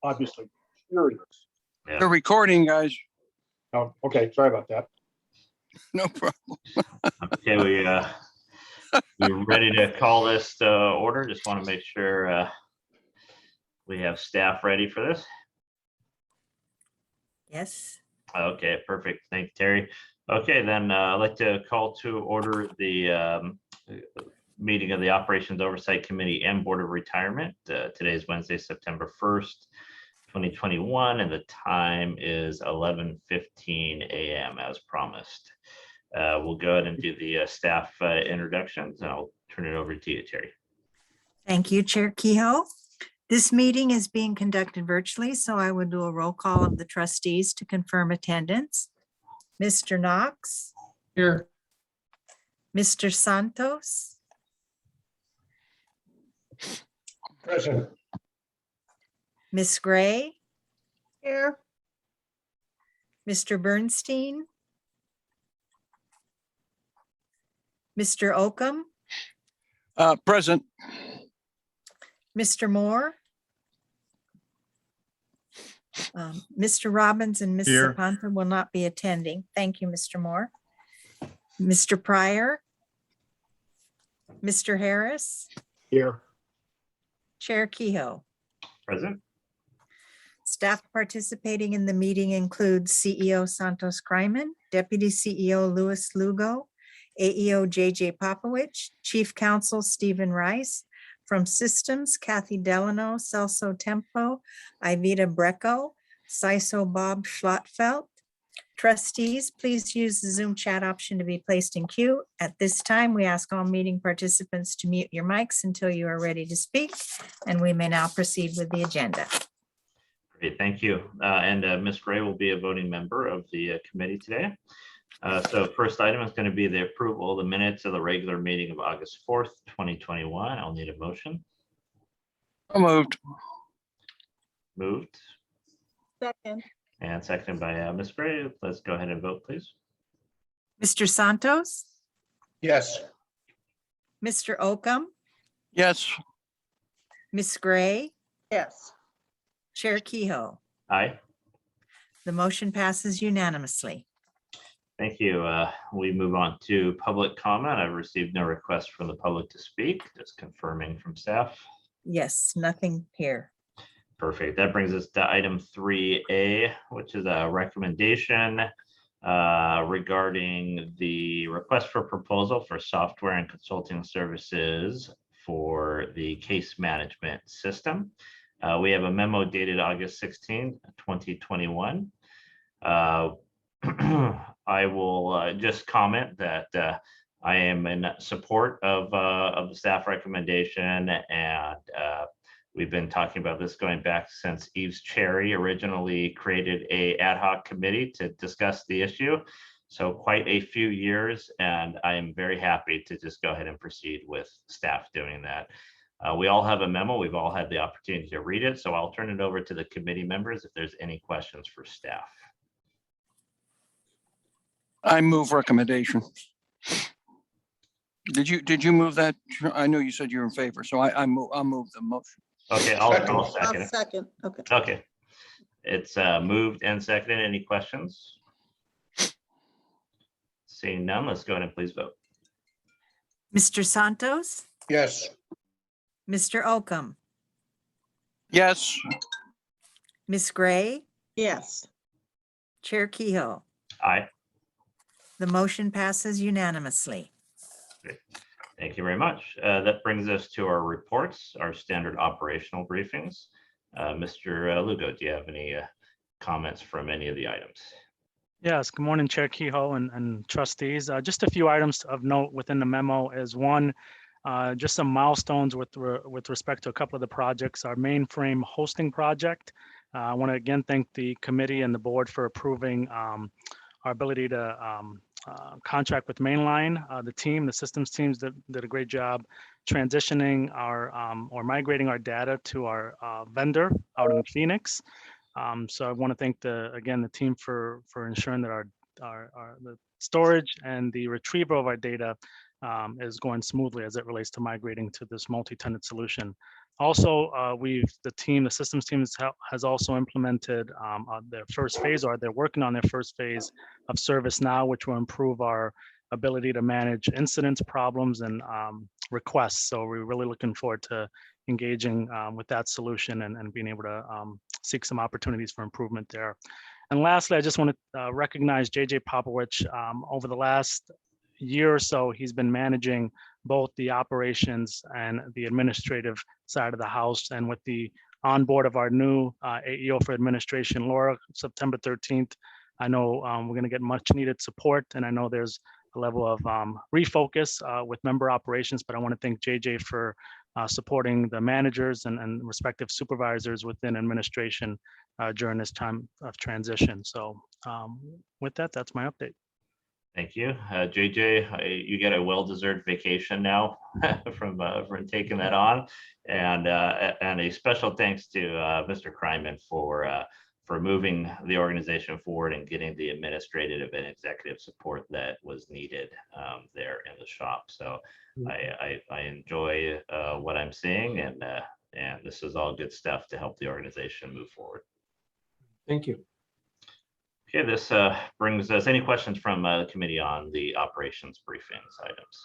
obviously furious. Yeah. The recording, guys. Oh, okay, sorry about that. No problem. Okay, we're ready to call this to order. Just want to make sure we have staff ready for this. Yes. Okay, perfect. Thank you, Terry. Okay, then I'd like to call to order the meeting of the Operations Oversight Committee and Board of Retirement. Today is Wednesday, September 1st, 2021, and the time is 11:15 a.m. as promised. We'll go ahead and do the staff introductions, and I'll turn it over to you, Terry. Thank you, Chair Kehoe. This meeting is being conducted virtually, so I would do a roll call of the trustees to confirm attendance. Mr. Knox, Here. Mr. Santos, Present. Ms. Gray. Here. Mr. Bernstein. Mr. Oakham, Present. Mr. Moore. Mr. Robbins and Ms. Here. Zapanta will not be attending. Thank you, Mr. Moore. Mr. Pryor. Mr. Harris, Here. Chair Kehoe. Present. Staff participating in the meeting include CEO Santos Kryman, Deputy CEO Louis Lugo, AEO JJ Popowich, Chief Counsel Stephen Rice, from Systems Kathy Delano, Celso Tempo, Iveta Brecco, CISO Bob Schlotfelt. Trustees, please use the Zoom chat option to be placed in queue. At this time, we ask all meeting participants to mute your mics until you are ready to speak, and we may now proceed with the agenda. Great, thank you. And Ms. Gray will be a voting member of the committee today. So first item is going to be the approval of the minutes of the regular meeting of August 4th, 2021. I'll need a motion. So moved. Moved Second. and seconded by Ms. Gray. Let's go ahead and vote, please. Mr. Santos, Yes. Mr. Oakham, Yes. Ms. Gray, Yes. Chair Kehoe. Aye. The motion passes unanimously. Thank you. We move on to public comment. I've received no request from the public to speak, just confirming from staff. Yes, nothing here. Perfect. That brings us to item 3A, which is a recommendation regarding the request for proposal for software and consulting services for the case management system. We have a memo dated August 16, 2021. I will just comment that I am in support of the staff recommendation, and we've been talking about this going back since Eves Cherry originally created a ad hoc committee to discuss the issue. So quite a few years, and I am very happy to just go ahead and proceed with staff doing that. We all have a memo. We've all had the opportunity to read it, so I'll turn it over to the committee members if there's any questions for staff. I move recommendation. Did you move that? I know you said you're in favor, so I'll move the motion. Okay, I'll I'll second it. second. Okay. Okay. It's moved and seconded. Any questions? Seeing none, let's go ahead and please vote. Mr. Santos, Yes. Mr. Oakham, Yes. Ms. Gray, Yes. Chair Kehoe. Aye. The motion passes unanimously. Thank you very much. That brings us to our reports, our standard operational briefings. Mr. Lugo, do you have any comments from any of the items? Yes, good morning, Chair Kehoe and trustees. Just a few items of note within the memo is one, just some milestones with respect to a couple of the projects. Our mainframe hosting project. I want to again thank the committee and the board for approving our ability to contract with Mainline. The systems teams did a great job transitioning or migrating our data to our vendor out in Phoenix. So I want to thank the team for ensuring that the storage and the retrieval of our data is going smoothly as it relates to migrating to this multi-tenant solution. Also, the systems team has also implemented their first phase, or they're working on their first phase of ServiceNow, which will improve our ability to manage incidents, problems, and requests. So we're really looking forward to engaging with that solution and being able to seek some opportunities for improvement there. And lastly, I just want to recognize JJ Popowich. Over the last year or so, he's been managing both the operations and the administrative side of the house. And with the onboard of our new AEO for administration, Laura, September 13th, I know we're going to get much needed support. And I know there's a level of refocus with member operations, but I want to thank JJ for supporting the managers and respective supervisors within administration during this time of transition. So with that, that's my update. Thank you. JJ, you get a well-deserved vacation now from taking that on. And a special thanks to Mr. Kryman for moving the organization forward and getting the administrative and executive support that was needed there in the shop. So I enjoy what I'm seeing, and this is all good stuff to help the organization move forward. Thank you. Okay, this brings us any questions from the committee on the operations briefings items?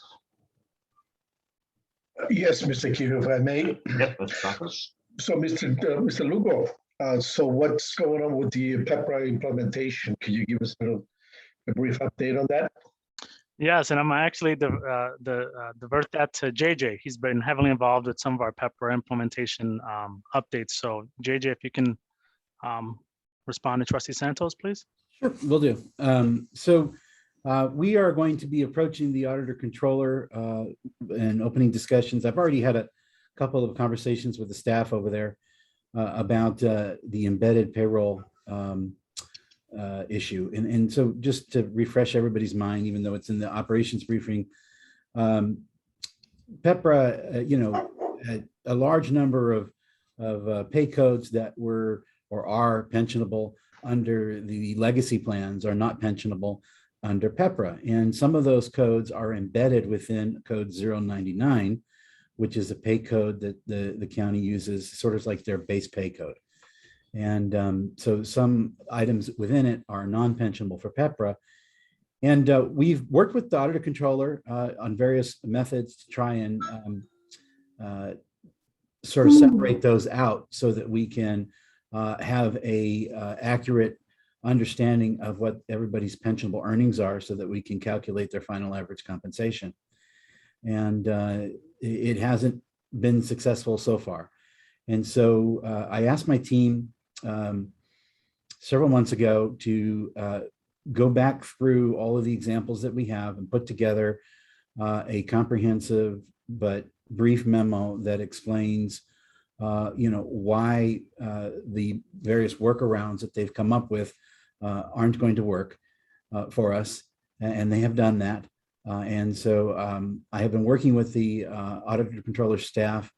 Yes, Mr. Keith, if I may. Yep, Mr. Conklin. So, Mr. Lugo, so what's going on with the PEPRA implementation? Could you give us a brief update on that? Yes, and I'm actually divert that to JJ. He's been heavily involved with some of our PEPRA implementation updates. So JJ, if you can respond to Trustee Santos, please. Sure, will do. We are going to be approaching the auditor controller and opening discussions. I've already had a couple of conversations with the staff over there about the embedded payroll issue. And so just to refresh everybody's mind, even though it's in the operations briefing, PEPRA, a large number of pay codes that were or are pensionable under the legacy plans are not pensionable under PEPRA. And some of those codes are embedded within code 099, which is a pay code that the county uses, sort of like their base pay code. And so some items within it are non-pensionable for PEPRA. And we've worked with the auditor controller on various methods to try and sort of separate those out so that we can have a accurate understanding of what everybody's pensionable earnings are so that we can calculate their final average compensation. And it hasn't been successful so far. And so I asked my team several months ago to go back through all of the examples that we have and put together a comprehensive but brief memo that explains why the various workarounds that they've come up with aren't going to work for us, and they have done that. And so I have been working with the auditor controller staff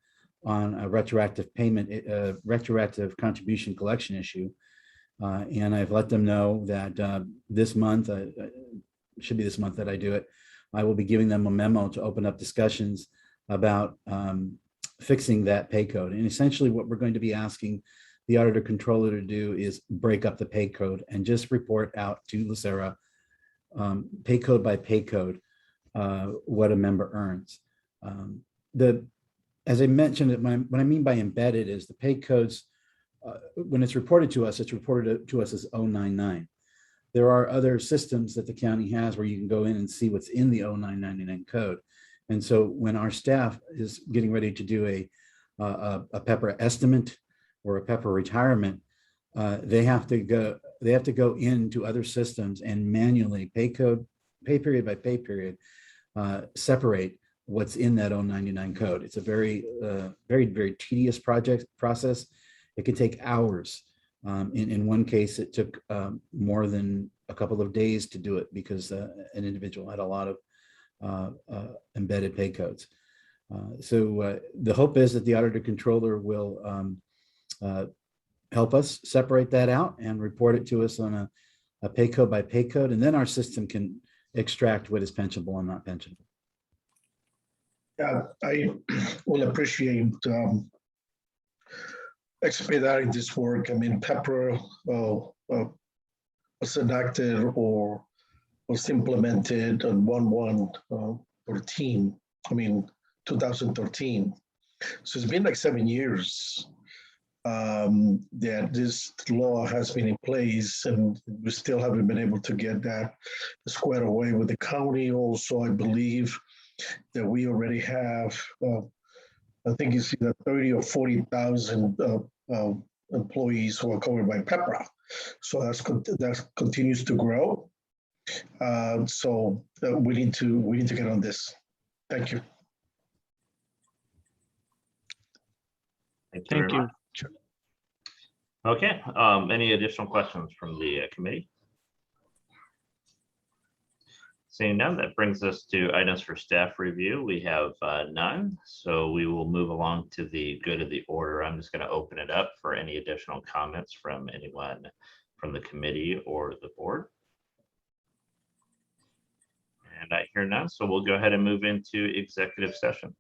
on a retroactive payment, retroactive contribution collection issue. And I've let them know that this month, should be this month that I do it, I will be giving them a memo to open up discussions about fixing that pay code. And essentially what we're going to be asking the auditor controller to do is break up the pay code and just report out to LACERA, pay code by pay code, what a member earns. As I mentioned, what I mean by embedded is the pay codes, when it's reported to us, it's reported to us as 099. There are other systems that the county has where you can go in and see what's in the 0999 code. And so when our staff is getting ready to do a PEPRA estimate or a PEPRA retirement, they have to go into other systems and manually pay period by pay period, separate what's in that 099 code. It's a very, very tedious process. It can take hours. In one case, it took more than a couple of days to do it because an individual had a lot of embedded pay codes. So the hope is that the auditor controller will help us separate that out and report it to us on a pay code by pay code, and then our system can extract what is pensionable and not pensionable. Yeah, I will appreciate expediting this work. I mean, PEPRA was enacted or was implemented on 1/1/13. I mean, 2013. So it's been like 7 years that this law has been in place, and we still haven't been able to get that squared away with the county. Also, I believe that we already have, I think it's either 30 or 40,000 employees who are covered by PEPRA. So that continues to grow. So we need to get on this. Thank you. Thank you Thank very you. much. Okay, any additional questions from the committee? Seeing none, that brings us to items for staff review. We have none, so we will move along to the good of the order. I'm just going to open it up for any additional comments from anyone from the committee or the board. And I hear none, so we'll go ahead and move into executive session.